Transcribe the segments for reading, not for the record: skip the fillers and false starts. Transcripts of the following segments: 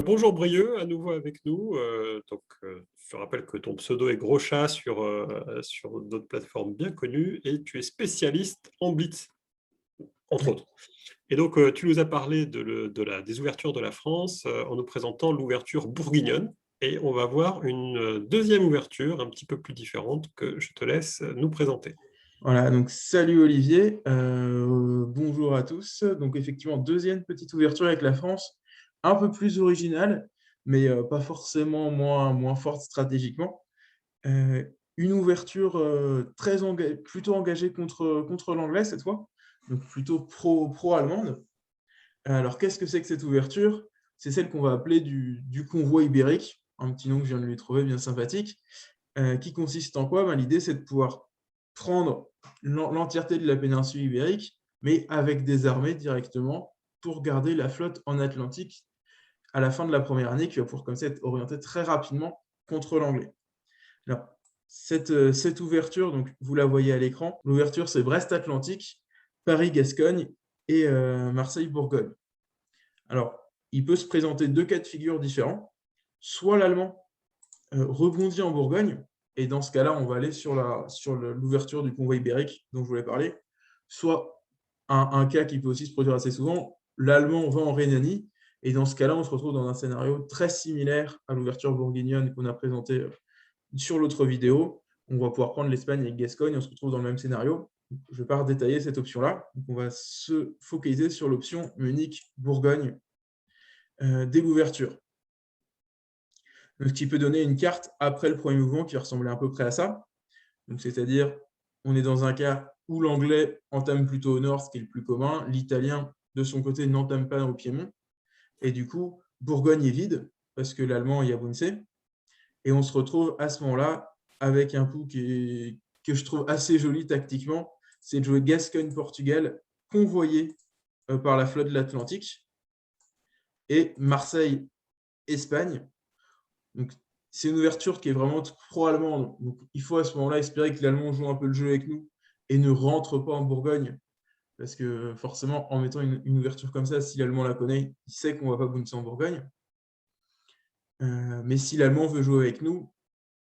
Bonjour Brieux, à nouveau avec nous. Je rappelle que ton pseudo est Gros Chat sur d'autres plateformes bien connues et tu es spécialiste en blitz, entre Oui, autres. Et donc, tu nous as parlé des ouvertures de la France en nous présentant l'ouverture bourguignonne. Et on va voir une deuxième ouverture un petit peu plus différente que je te laisse nous présenter. voilà, donc salut Olivier, bonjour à tous. Donc effectivement, deuxième petite ouverture avec la France, un peu plus originale, mais pas forcément moins forte stratégiquement. Une ouverture plutôt engagée contre l'anglais cette fois, donc plutôt pro-allemande. Alors qu'est-ce que c'est que cette ouverture? C'est celle qu'on va appeler du convoi ibérique, un petit nom que je viens de lui trouver bien sympathique. Qui consiste en quoi? Ben, l'idée, c'est de pouvoir prendre l'entièreté de la péninsule ibérique, mais avec des armées directement pour garder la flotte en Atlantique à la fin de la première année, qui va pouvoir comme ça être orientée très rapidement contre l'anglais. Alors, cette ouverture, donc vous la voyez à l'écran, l'ouverture c'est Brest-Atlantique, Paris-Gascogne et Marseille-Bourgogne. Alors, il peut se présenter deux cas de figure différents. Soit l'allemand rebondit en Bourgogne, et dans ce cas-là, on va aller sur l'ouverture du convoi ibérique dont je voulais parler. Soit un cas qui peut aussi se produire assez souvent, l'Allemand va en Rhénanie, et dans ce cas-là, on se retrouve dans un scénario très similaire à l'ouverture bourguignonne qu'on a présentée sur l'autre vidéo. On va pouvoir prendre l'Espagne avec Gascogne, on se retrouve dans le même scénario. Je ne vais pas redétailler cette option-là. Donc on va se focaliser sur l'option Munich-Bourgogne dès l'ouverture. Donc, ce qui peut donner une carte après le premier mouvement qui ressemblait à peu près à ça. Donc, c'est-à-dire, on est dans un cas où l'anglais entame plutôt au nord, ce qui est le plus commun. L'italien, de son côté, n'entame pas au Piémont. Et du coup, Bourgogne est vide, parce que l'allemand y a Bunse. Et on se retrouve à ce moment-là avec un coup que je trouve assez joli tactiquement. C'est de jouer Gascogne-Portugal, convoyé par la flotte de l'Atlantique, et Marseille-Espagne. Donc, c'est une ouverture qui est vraiment pro-allemande. Donc, il faut à ce moment-là espérer que l'Allemand joue un peu le jeu avec nous et ne rentre pas en Bourgogne. Parce que forcément, en mettant une ouverture comme ça, si l'Allemand la connaît, il sait qu'on ne va pas bouncer en Bourgogne. Mais si l'Allemand veut jouer avec nous,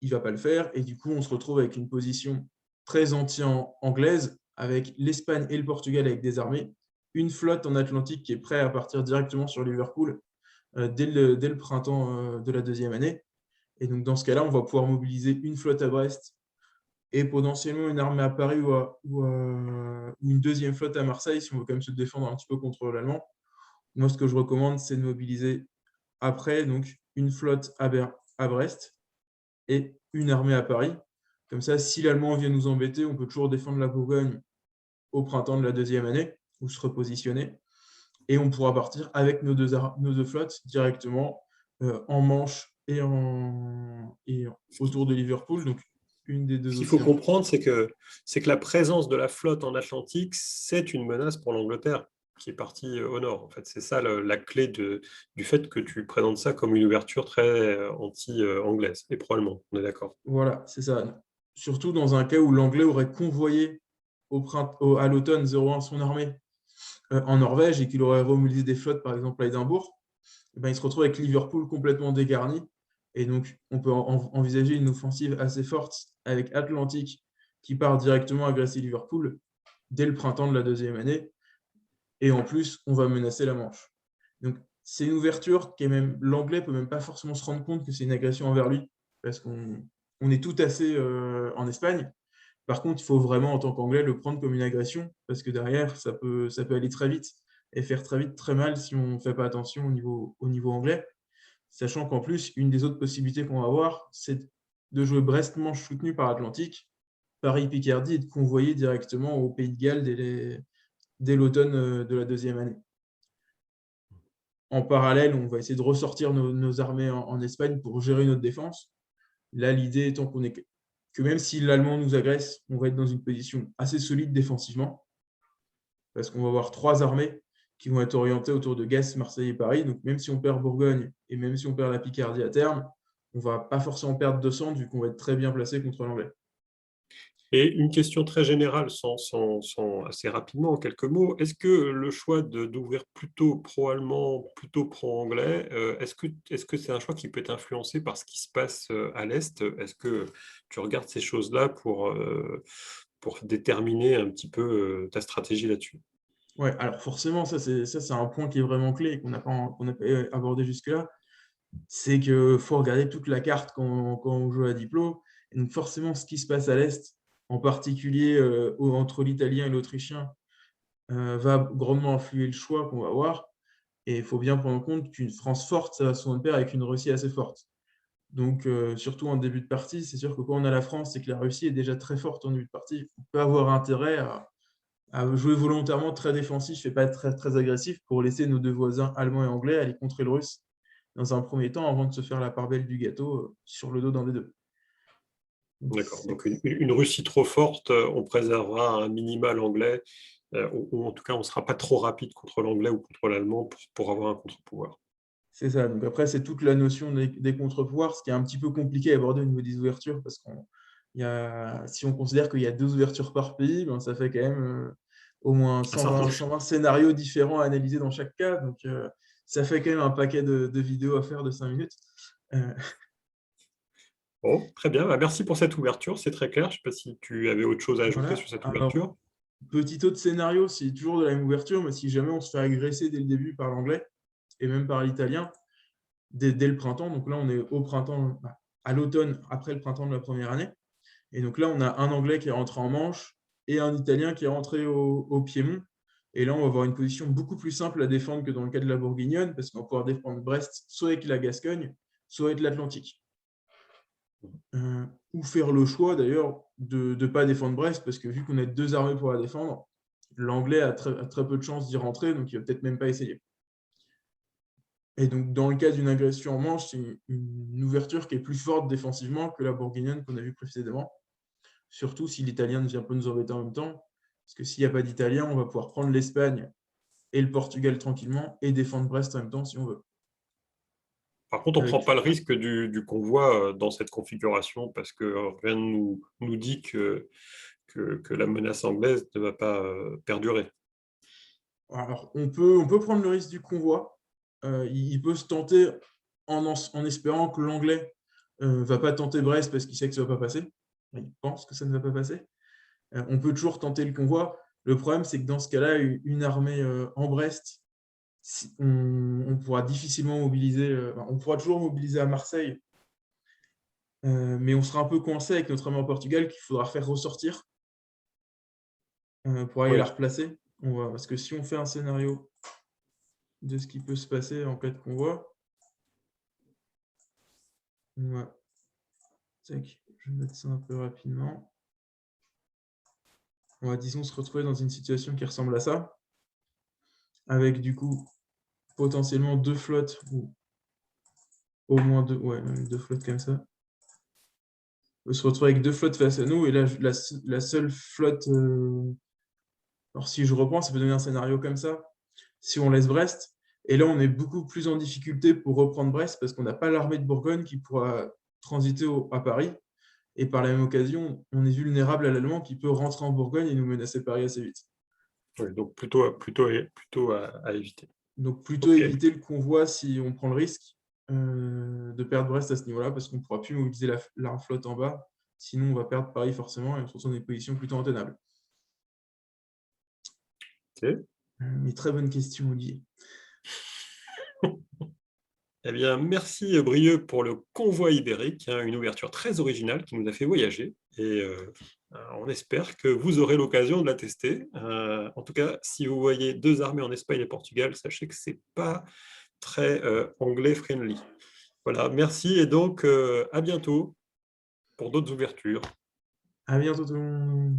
il ne va pas le faire. Et du coup, on se retrouve avec une position très anti-anglaise, avec l'Espagne et le Portugal avec des armées, une flotte en Atlantique qui est prête à partir directement sur Liverpool dès le printemps de la deuxième année. Et donc, dans ce cas-là, on va pouvoir mobiliser une flotte à Brest et potentiellement une armée à Paris ou une deuxième flotte à Marseille si on veut quand même se défendre un petit peu contre l'Allemand. Moi, ce que je recommande, c'est de mobiliser après donc, une flotte à Brest et une armée à Paris. Comme ça, si l'Allemand vient nous embêter, on peut toujours défendre la Bourgogne au printemps de la deuxième année ou se repositionner. Et on pourra partir avec nos deux flottes directement en Manche et autour de Liverpool. Donc, une des Ce deux qu'il faut options. comprendre, c'est que la présence de la flotte en Atlantique, c'est une menace pour l'Angleterre, qui est partie au nord. En fait, c'est ça la clé du fait que tu présentes ça comme une ouverture très anti-anglaise et pro-allemande. On est d'accord. Voilà, c'est ça. Surtout dans un cas où l'Anglais aurait convoyé à l'automne 01 son armée en Norvège et qu'il aurait remobilisé des flottes, par exemple à Édimbourg, et ben, il se retrouve avec Liverpool complètement dégarni. Et donc, on peut envisager une offensive assez forte avec Atlantique qui part directement agresser Liverpool dès le printemps de la deuxième année. Et en plus, on va menacer la Manche. Donc, c'est une ouverture qui est même. L'anglais peut même pas forcément se rendre compte que c'est une agression envers lui, parce qu'on est tout assez en Espagne. Par contre, il faut vraiment, en tant qu'anglais, le prendre comme une agression, parce que derrière, ça peut aller très vite et faire très vite très mal si on ne fait pas attention au niveau anglais. Sachant qu'en plus, une des autres possibilités qu'on va avoir, c'est de jouer Brest-Manche soutenu par Atlantique, Paris-Picardie et de convoyer directement au Pays de Galles dès l'automne de la deuxième année. En parallèle, on va essayer de ressortir nos armées en Espagne pour gérer notre défense. Là, l'idée étant que même si l'Allemand nous agresse, on va être dans une position assez solide défensivement, parce qu'on va avoir trois armées qui vont être orientées autour de Gast, Marseille et Paris. Donc, même si on perd Bourgogne et même si on perd la Picardie à terme, on ne va pas forcément perdre de sang vu qu'on va être très bien placé contre l'anglais. Et une question très générale, assez rapidement, en quelques mots, est-ce que le choix d'ouvrir plutôt pro-allemand, plutôt pro-anglais, est-ce que c'est un choix qui peut être influencé par ce qui se passe à l'Est? Est-ce que tu regardes ces choses-là pour déterminer un petit peu ta stratégie là-dessus? Ouais, alors forcément, ça, c'est un point qui est vraiment clé et qu'on n'a pas abordé jusque-là. C'est qu'il faut regarder toute la carte quand on joue à Diplo. Et donc forcément, ce qui se passe à l'Est, en particulier entre l'Italien et l'Autrichien, va grandement influer le choix qu'on va avoir. Et il faut bien prendre en compte qu'une France forte, ça va souvent de pair avec une Russie assez forte. Donc, surtout en début de partie, c'est sûr que quand on a la France et que la Russie est déjà très forte en début de partie, on peut avoir intérêt à jouer volontairement très défensif et pas être très, très agressif pour laisser nos deux voisins allemands et anglais aller contrer le russe dans un premier temps avant de se faire la part belle du gâteau sur le dos d'un des deux. Donc, D'accord. Donc une Russie trop forte, on préservera un minima l'anglais, ou en tout cas, on ne sera pas trop rapide contre l'anglais ou contre l'allemand pour avoir un contre-pouvoir. c'est ça. Donc après, c'est toute la notion des contre-pouvoirs, ce qui est un petit peu compliqué à aborder au niveau des ouvertures, parce si on considère qu'il y a 2 ouvertures par pays, ben, ça fait quand même au moins Ah, ça 120 scénarios différents à analyser dans chaque cas. Donc ça fait quand même un paquet de vidéos à faire de 5 minutes. Euh, Bon, très bien. Bah, merci pour cette ouverture, c'est très clair. Je ne sais pas si tu avais autre chose à ajouter voilà. sur cette Alors, ouverture. petit autre scénario, c'est toujours de la même ouverture, mais si jamais on se fait agresser dès le début par l'anglais et même par l'italien, dès le printemps, donc là on est au printemps, à l'automne, après le printemps de la première année, et donc là on a un anglais qui est rentré en Manche et un italien qui est rentré au Piémont, et là on va avoir une position beaucoup plus simple à défendre que dans le cas de la Bourguignonne, parce qu'on va pouvoir défendre Brest soit avec la Gascogne, soit avec l'Atlantique. Ou faire le choix d'ailleurs de ne pas défendre Brest, parce que vu qu'on a 2 armées pour la défendre, l'anglais a très peu de chances d'y rentrer, donc il va peut-être même pas essayer. Et donc, dans le cas d'une agression en manche, c'est une ouverture qui est plus forte défensivement que la bourguignonne qu'on a vue précédemment, surtout si l'italien ne vient pas nous embêter en même temps. Parce que s'il n'y a pas d'italien, on va pouvoir prendre l'Espagne et le Portugal tranquillement et défendre Brest en même temps si on veut. Par contre, on ne prend Avec... pas le risque du convoi dans cette configuration parce que rien ne nous dit que la menace anglaise ne va pas perdurer. Alors, on peut prendre le risque du convoi. Il peut se tenter en espérant que l'anglais ne va pas tenter Brest parce qu'il sait que ça ne va pas passer. Il pense que ça ne va pas passer. On peut toujours tenter le convoi. Le problème, c'est que dans ce cas-là, une armée en Brest, on pourra difficilement mobiliser, on pourra toujours mobiliser à Marseille, mais on sera un peu coincé avec notre armée en Portugal qu'il faudra faire ressortir pour aller la Oui. replacer. Parce que si on fait un scénario de ce qui peut se passer en cas de convoi, ouais. Tac, je vais mettre ça un peu rapidement. On va, disons, se retrouver dans une situation qui ressemble à ça, avec du coup potentiellement 2 flottes, ou au moins 2, ouais, même 2 flottes comme ça. On peut se retrouver avec 2 flottes face à nous, et là, la seule flotte. Alors, si je reprends, ça peut donner un scénario comme ça. Si on laisse Brest, et là, on est beaucoup plus en difficulté pour reprendre Brest parce qu'on n'a pas l'armée de Bourgogne qui pourra transiter à Paris. Et par la même occasion, on est vulnérable à l'Allemand qui peut rentrer en Bourgogne et nous menacer Paris assez vite. Oui, donc plutôt à éviter. Donc, plutôt Ok, éviter le convoi si on prend le risque de perdre Brest à ce niveau-là, parce qu'on ne pourra plus mobiliser la flotte en bas. Sinon, on va perdre Paris forcément et on se retrouve dans des positions plutôt intenables. ok. Mais très bonne question, Olivier. Eh bien, merci Brieux pour le convoi ibérique, hein, une ouverture très originale qui nous a fait voyager. Et on espère que vous aurez l'occasion de la tester. En tout cas, si vous voyez 2 armées en Espagne et Portugal, sachez que ce n'est pas très anglais friendly. Voilà, merci et donc à bientôt pour d'autres ouvertures. À bientôt tout le monde.